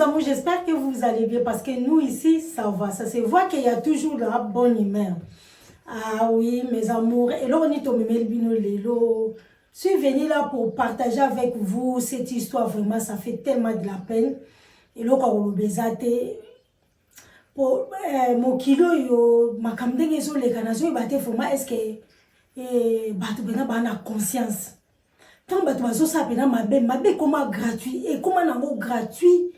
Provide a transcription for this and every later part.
amours, j'espère que vous allez bien parce que nous ici, ça va. Ça se voit qu'il y a toujours la bonne humeur. Ah oui, mes amours. Et là, on est au Lelo. Je suis venue là pour partager avec vous cette histoire. Vraiment, ça fait tellement de la peine. Et là, quand on le pour mon kilo, yo, ma camdenge sur les canazos, vraiment, est-ce que bateau a conscience? Tant bateau ça mabe comment gratuit et comment nango gratuit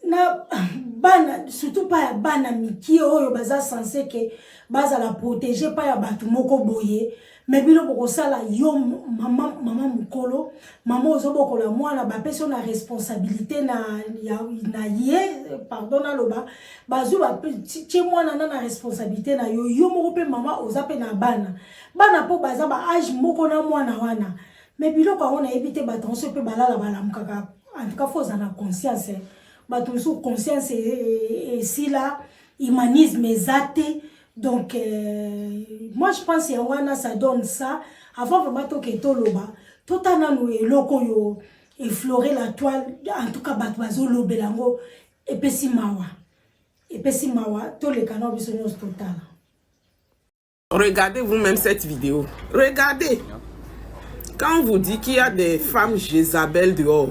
na bana surtout pas ya bana miki oyo baza censé que baza la protéger pas ya bateau moko boye mais bino boko sala yo maman mukolo maman ozoboko la mwana ba peso na responsabilité na ye pardon na loba bazu ba tie mwana na responsabilité na yo moko pe maman ozape na bana po baza ba âge moko na mwana wana. Mais biloko on a évité baton se peut balala balamukaka en tout cas faut en avoir conscience baton sous conscience et si là humanisme exaté donc moi je pense que wana ça donne ça avant vraiment to ke to loba to tana no eloko yo effleurer la toile en tout cas bato bazo lobelango et pesi mawa to le canal bisonyos total. Regardez vous-même cette vidéo. Regardez. Quand on vous dit qu'il y a des femmes Jézabel dehors,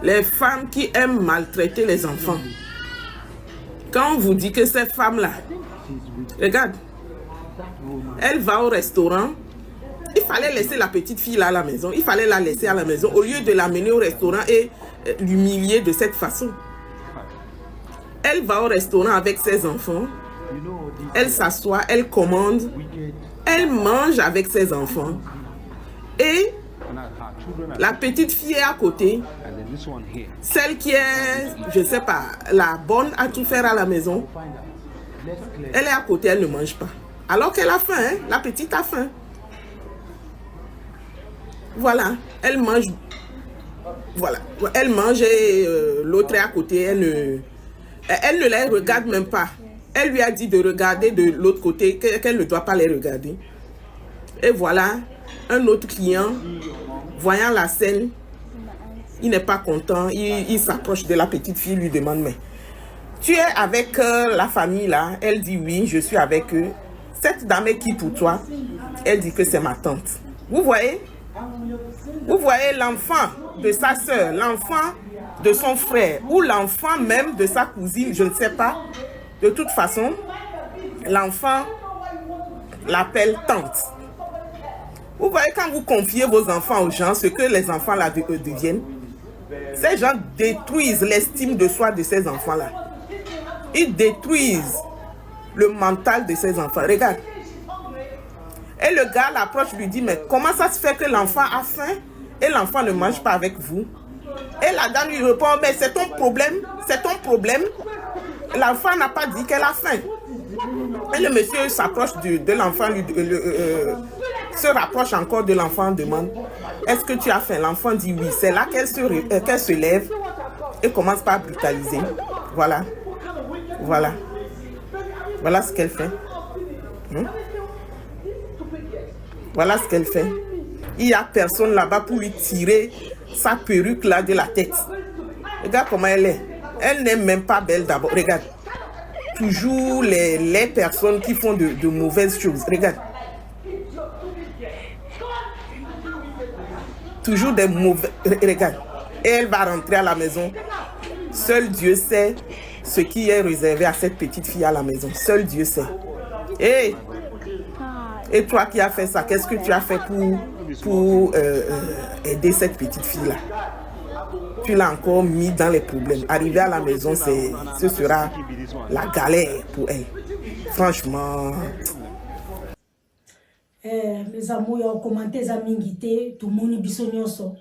les femmes qui aiment maltraiter les enfants, quand on vous dit que ces femmes-là, regarde, elle va au restaurant, il fallait laisser la petite fille là à la maison, il fallait la laisser à la maison au lieu de l'amener au restaurant et l'humilier de cette façon. Elle va au restaurant avec ses enfants, elle s'assoit, elle commande, elle mange avec ses enfants. Et la petite fille est à côté, celle qui est, je ne sais pas, la bonne à tout faire à la maison, elle est à côté, elle ne mange pas. Alors qu'elle a faim, hein? La petite a faim. Voilà, elle mange. Voilà, elle mange et l'autre est à côté, elle ne les regarde même pas. Elle lui a dit de regarder de l'autre côté, qu'elle ne doit pas les regarder. Et voilà. Un autre client, voyant la scène, il n'est pas content, il s'approche de la petite fille, lui demande, mais tu es avec la famille là? Elle dit oui, je suis avec eux. Cette dame est qui pour toi? Elle dit que c'est ma tante. Vous voyez? Vous voyez l'enfant de sa soeur, l'enfant de son frère, ou l'enfant même de sa cousine, je ne sais pas. De toute façon, l'enfant l'appelle tante. Vous voyez, quand vous confiez vos enfants aux gens, ce que les enfants là deviennent, ces gens détruisent l'estime de soi de ces enfants-là. Ils détruisent le mental de ces enfants. Regarde. Et le gars l'approche, lui dit, mais comment ça se fait que l'enfant a faim et l'enfant ne mange pas avec vous? Et la dame lui répond, mais c'est ton problème, c'est ton problème. L'enfant n'a pas dit qu'elle a faim. Et le monsieur s'approche de l'enfant, se rapproche encore de l'enfant, demande, est-ce que tu as faim? L'enfant dit oui. C'est là qu'elle se lève et commence par brutaliser. Voilà. Voilà. Voilà ce qu'elle fait. Voilà ce qu'elle fait. Il n'y a personne là-bas pour lui tirer sa perruque là de la tête. Regarde comment elle est. Elle n'est même pas belle d'abord. Regarde. Toujours les personnes qui font de mauvaises choses. Regarde. Toujours des mauvais. Regarde. Et elle va rentrer à la maison. Seul Dieu sait ce qui est réservé à cette petite fille à la maison. Seul Dieu sait. Et toi qui as fait ça, qu'est-ce que tu as fait pour aider cette petite fille-là? Tu l'as encore mis dans les problèmes. Arriver à la maison, ce sera la galère pour elle. Franchement. Mes amours, ils ont commenté ça mingité, tout le monde bisognoso.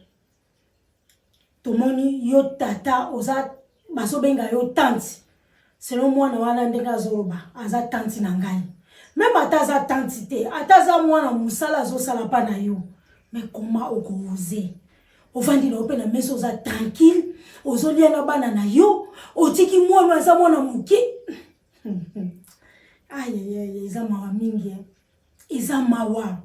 Tout le monde yo tata, oza baso benga yo tante. Selon moi, na wana ndenga zoroba, aza tante na ngai. Même ataza tante te, ataza mwana musala zo sala pa na yo. Mais comment oko oser? Ovandi na opena meso za tranquille, ozolia na bana na yo, otiki mwana za mwana muke. Aïe, eza mawa mingi. Eza mawa.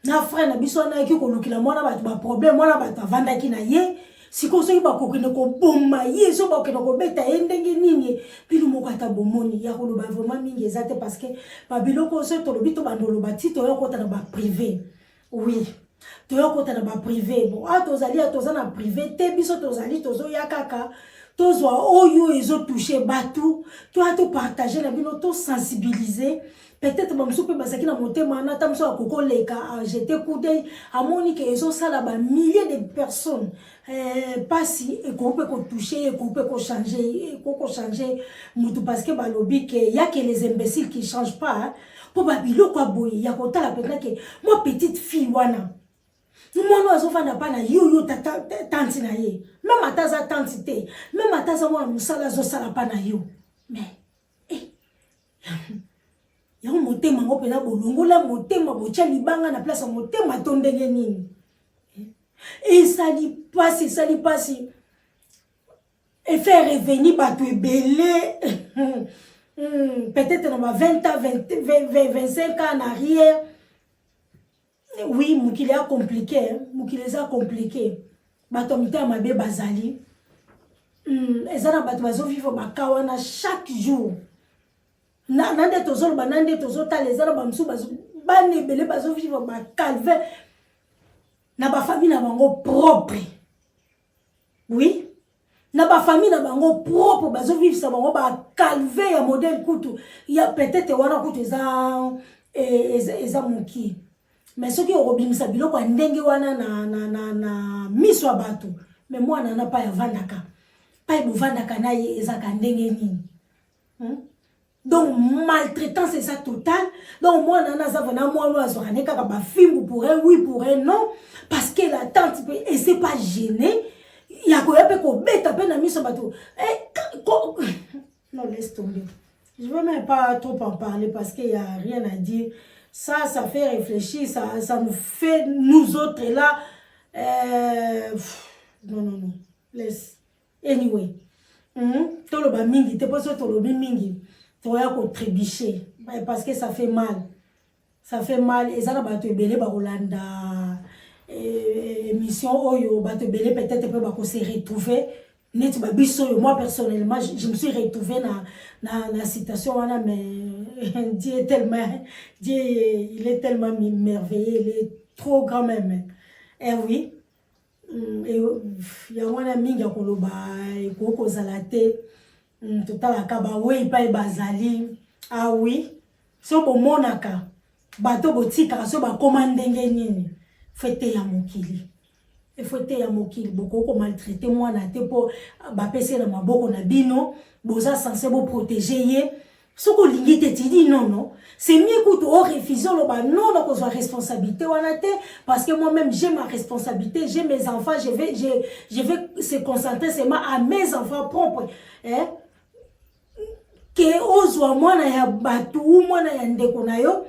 Na frère na biso na ki kolukila mwana bato ba problème mwana bato avanda ki na ye, siko soki bakokende koboma ye so bakokende kobeta ye ndenge nini bino moko ata bomoni ya koloba vraiment mingi eza te parce que babiloko so tolobi to bandoloba ti toya kota na baprivé oui toya kota na baprivé bon tozali toza na privé te biso tozali tozoya kaka tozwa oyo ezotouche bato toya topartage na bino tosensibilize. Peut-être que je suis na motema na tamso akokoleka jeter coup d'œil amoni que ezo sala ba milliers de personnes pas si et qu'on peut toucher et qu'on peut changer mutu parce que balobi que y a que les imbéciles qui changent pas pour babilo kwa boye ya kota la peut que moi petite fille wana moi no azofanda pa na yo tante na ye même ataza tante te même ataza mwa musala zo sala pa na yo mais yango motema ngo pena bolongola motema bocha libanga na place motema tondenge nini et ça dit pas et faire revenir bato ebele peut-être dans 20 ans 25 ans en arrière oui mukile a compliqué bato mita mabe bazali ezana bato bazo vivre bakawana chaque jour nande tozolo banande tozota les ara bamsu bazo banebele bazo vivre ba calvaire na ba famille na bango propre oui na ba famille na bango propre bazo vivre sa bango ba calvaire ya modèle kutu ya peut-être wana kutu eza muki mais soki orobimisa biloko ndenge wana na miso ya bato mais mwana na pa ya vandaka pa ebuvandaka na ye eza ka ndenge nini donc maltraitance c'est ça total. Donc moi nana ça vraiment moi nous on est capable film pour elle oui pour elle non parce que la tante et c'est pas gêné il y a quoi peut ko beta pe na miso bato non laisse tomber. Je veux même pas trop en parler parce qu'il y a rien à dire. Ça fait réfléchir, ça nous fait nous autres là non laisse anyway. Toloba mingi te pas tolobi mingi. Toya ko trébucher parce que ça fait mal et ça na bato ebele ba Rolanda émission oyo bato ebele peut-être peut ba ko se retrouver net ba biso moi personnellement je me suis retrouvée na citation wana mais Dieu il est tellement merveilleux, il est trop grand même et oui et ya wana mingi akoloba ko zalate total akaba we pa bazali oui so bo monaka bato botika so ba komandenge nini fete ya mokili e fete ya mokili boko ko maltraiter mwana te po ba pese na maboko na bino boza censé bo protéger ye soko lingi te ti non c'est mieux que tu refuser le ba non donc on responsabilité wana te parce que moi-même j'ai ma responsabilité, j'ai mes enfants, je vais se concentrer seulement à mes enfants propres que ozwa mwana ya batu mwana ya ndeko na yo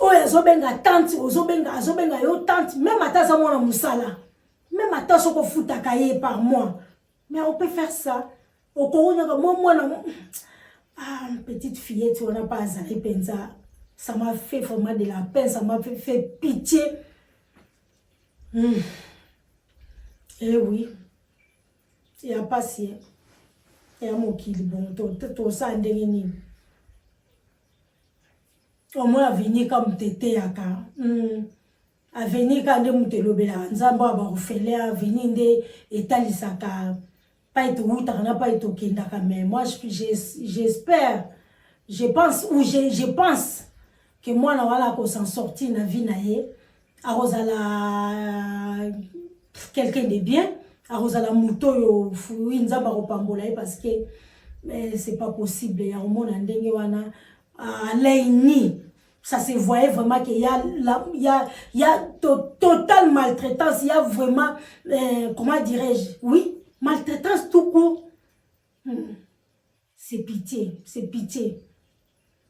oyo azobenga tante azobenga yo tante même ataza mwana musala même ata soko futaka ye par mois mais on peut faire ça okoonyaka mwana petite fillette on n'a pas azali penza ça m'a fait vraiment de la peine, ça m'a fait pitié et oui il y a pas si et à mon qui bon tout ça ndenge nini au moins avenir comme tété aka avenir quand de mutelobela nzamba ba refele avenir nde etalisaka pas être outa na pas être okendaka mais moi j'espère je pense que moi na wala ko s'en sortir na vie na ye a rozala quelqu'un de bien a rozala muto yo fui nzamba ko pambola parce que c'est pas possible ya mona ndenge wana alaini ça se voyait vraiment qu'il y a total maltraitance, il y a vraiment comment dirais-je, oui, maltraitance tout court. C'est pitié.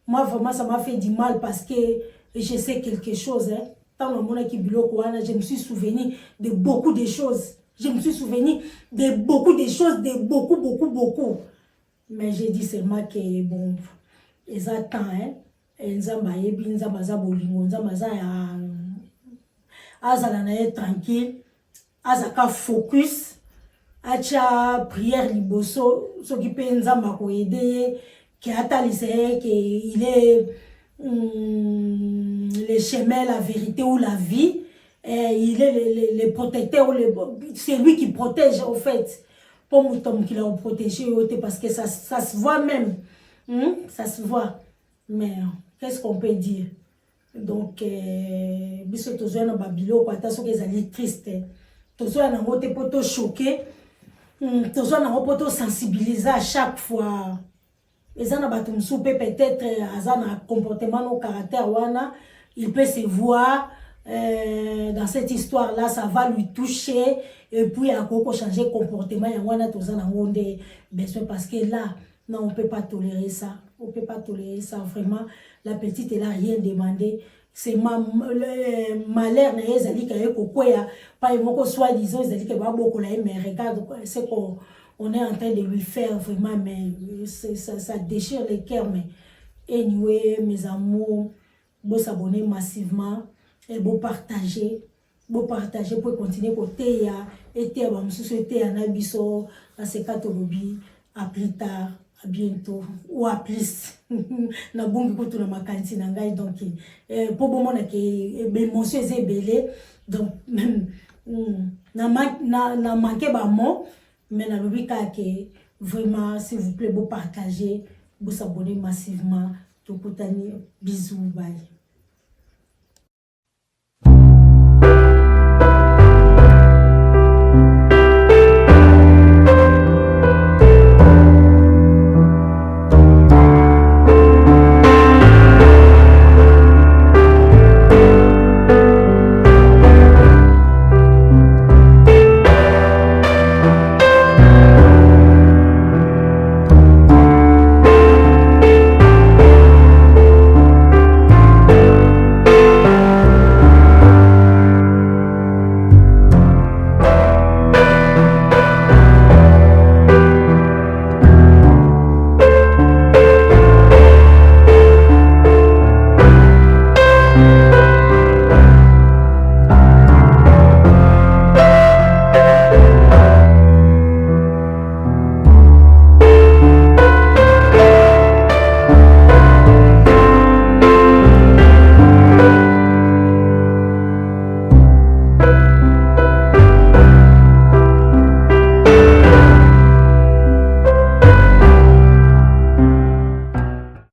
Moi vraiment ça m'a fait du mal parce que je sais quelque chose tant le monde qui biloko wana je me suis souvenu de beaucoup de choses. Je me suis souvenu de beaucoup de choses, de beaucoup. Mais j'ai dit seulement que bon, ils attendent, nzamba yebi nzamba za bolingo nzamba za ya azala na ye tranquille azaka focus acha prière liboso ce qui peut nzamba ko aider qui atalise que il est le chemin, la vérité ou la vie. Il est le protecteur, c'est lui qui protège en fait. Pour mon tom qui l'a protégé, parce que ça se voit même. Ça se voit. Mais qu'est-ce qu'on peut dire? Donc, biso tozo na babilo kwa taso ke zali triste. Tozo na ngote poto choqué. Tozo na ngote sensibiliser à chaque fois. Et ça n'a pas tout peut-être un comportement au caractère wana, il peut se voir dans cette histoire là, ça va lui toucher et puis à quoi changer comportement y wana toza na ngonde besoin parce que là non on peut pas tolérer ça, on peut pas tolérer ça vraiment. La petite elle a rien demandé, c'est malheur na ezali ka yeko kwea pas moko soit disant ezali ka ba boko la mais regarde c'est qu'on on est en train de lui faire vraiment, mais ça déchire les cœurs. Mais anyway, mes amours, vous s'abonner massivement et vous partager pour continuer côté et à société à Nabiso, à ce cas à plus tard, à bientôt ou à plus. Na bongi ko tuna makanti na ngai donc pour bon mona ke émotion est belé donc na manqué ba mot. Mais dans le cas que vraiment, s'il vous plaît, vous partagez, vous abonnez massivement. Tout le bisous, bye.